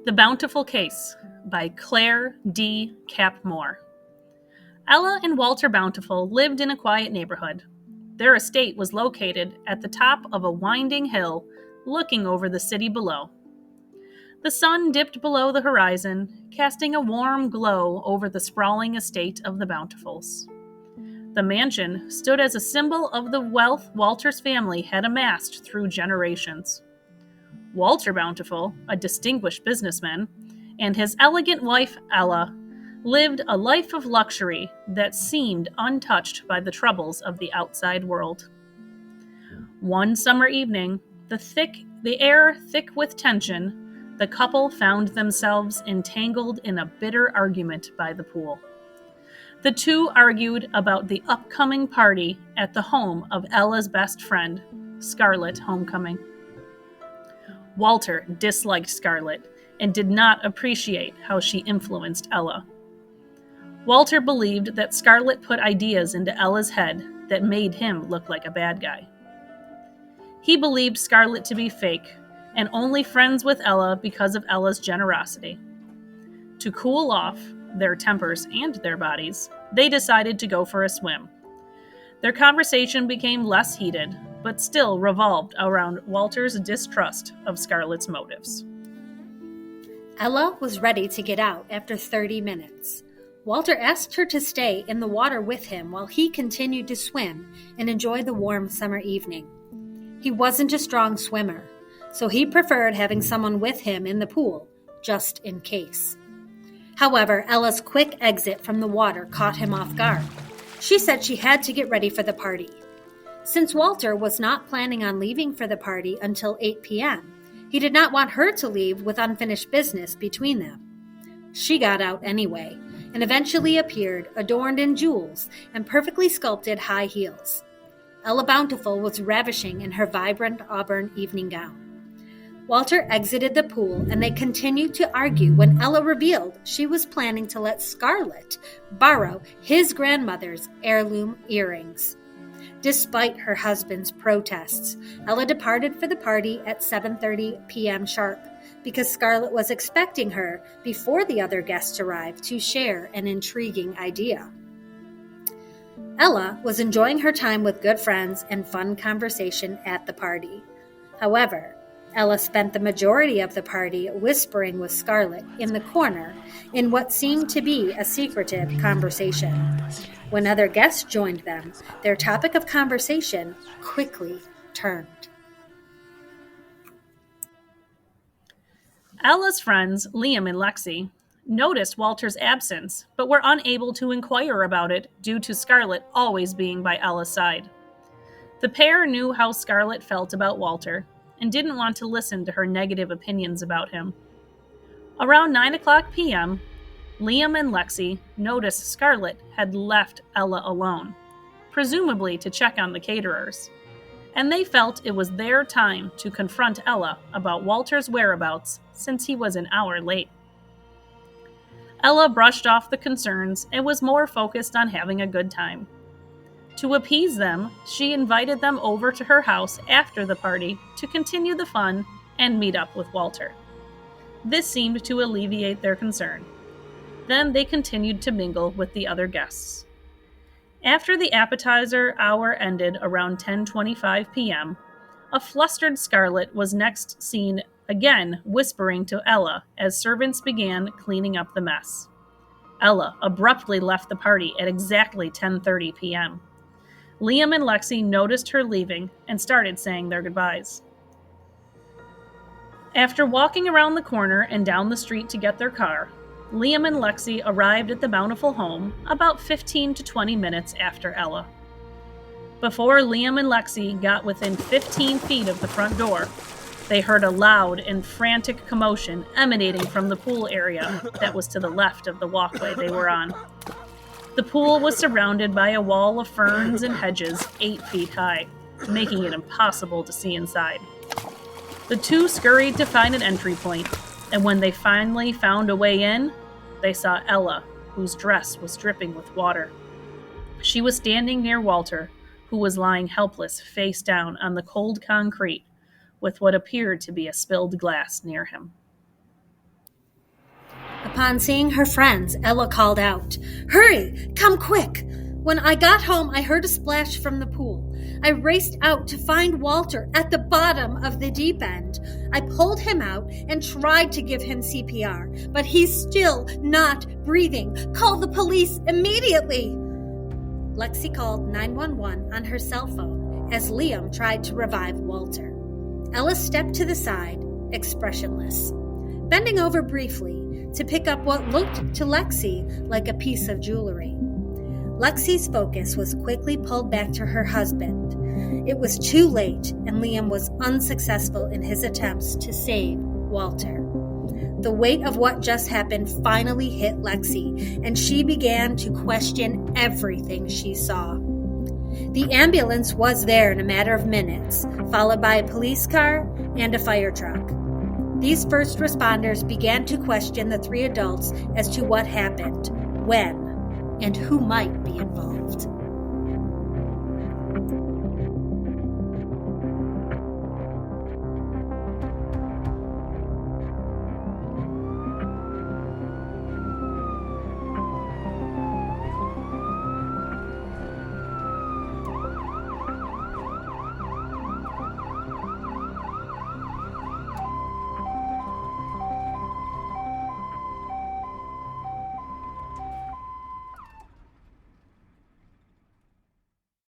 The Bountiful Case by Claire D. Capmore. Ella and Walter Bountiful lived in a quiet neighborhood. Their estate was located at the top of a winding hill looking over the city below. The sun dipped below the horizon, casting a warm glow over the sprawling estate of the Bountifuls. The mansion stood as a symbol of the wealth Walter's family had amassed through generations. Walter Bountiful, a distinguished businessman, and his elegant wife, Ella, lived a life of luxury that seemed untouched by the troubles of the outside world. One summer evening, the air thick with tension, the couple found themselves entangled in a bitter argument by the pool. The two argued about the upcoming party at the home of Ella's best friend, Scarlett Homecoming. Walter disliked Scarlett and did not appreciate how she influenced Ella. Walter believed that Scarlett put ideas into Ella's head that made him look like a bad guy. He believed Scarlett to be fake and only friends with Ella because of Ella's generosity. To cool off their tempers and their bodies, they decided to go for a swim. Their conversation became less heated, but still revolved around Walter's distrust of Scarlett's motives. Ella was ready to get out after 30 minutes. Walter asked her to stay in the water with him while he continued to swim and enjoy the warm summer evening. He wasn't a strong swimmer, so he preferred having someone with him in the pool, just in case. However, Ella's quick exit from the water caught him off guard. She said she had to get ready for the party. Since Walter was not planning on leaving for the party until 8 p.m., he did not want her to leave with unfinished business between them. She got out anyway, and eventually appeared adorned in jewels and perfectly sculpted high heels. Ella Bountiful was ravishing in her vibrant auburn evening gown. Walter exited the pool and they continued to argue when Ella revealed she was planning to let Scarlett borrow his grandmother's heirloom earrings. Despite her husband's protests, Ella departed for the party at 7:30 p.m. sharp because Scarlett was expecting her before the other guests arrived to share an intriguing idea. Ella was enjoying her time with good friends and fun conversation at the party. However, Ella spent the majority of the party whispering with Scarlett in the corner in what seemed to be a secretive conversation. When other guests joined them, their topic of conversation quickly turned. Ella's friends, Liam and Lexi, noticed Walter's absence, but were unable to inquire about it due to Scarlett always being by Ella's side. The pair knew how Scarlett felt about Walter and didn't want to listen to her negative opinions about him. Around 9 o'clock p.m., Liam and Lexi noticed Scarlett had left Ella alone, presumably to check on the caterers, and they felt it was their time to confront Ella about Walter's whereabouts since he was an hour late. Ella brushed off the concerns and was more focused on having a good time. To appease them, she invited them over to her house after the party to continue the fun and meet up with Walter. This seemed to alleviate their concern. Then they continued to mingle with the other guests. After the appetizer hour ended around 10:25 p.m., a flustered Scarlett was next seen again whispering to Ella as servants began cleaning up the mess. Ella abruptly left the party at exactly 10:30 p.m. Liam and Lexi noticed her leaving and started saying their goodbyes. After walking around the corner and down the street to get their car, Liam and Lexi arrived at the Bountiful home about 15 to 20 minutes after Ella. Before Liam and Lexi got within 15 feet of the front door, they heard a loud and frantic commotion emanating from the pool area that was to the left of the walkway they were on. The pool was surrounded by a wall of ferns and hedges 8 feet high, making it impossible to see inside. The two scurried to find an entry point, and when they finally found a way in, they saw Ella, whose dress was dripping with water. She was standing near Walter, who was lying helpless face down on the cold concrete with what appeared to be a spilled glass near him. Upon seeing her friends, Ella called out, "Hurry! Come quick!" When I got home, I heard a splash from the pool. I raced out to find Walter at the bottom of the deep end. I pulled him out and tried to give him CPR, but he's still not breathing. Call the police immediately! Lexi called 911 on her cell phone as Liam tried to revive Walter. Ella stepped to the side, expressionless, bending over briefly to pick up what looked to Lexi like a piece of jewelry. Lexi's focus was quickly pulled back to her husband. It was too late, and Liam was unsuccessful in his attempts to save Walter. The weight of what just happened finally hit Lexi, and she began to question everything she saw. The ambulance was there in a matter of minutes, followed by a police car and a fire truck. These first responders began to question the three adults as to what happened, when, and who might be involved.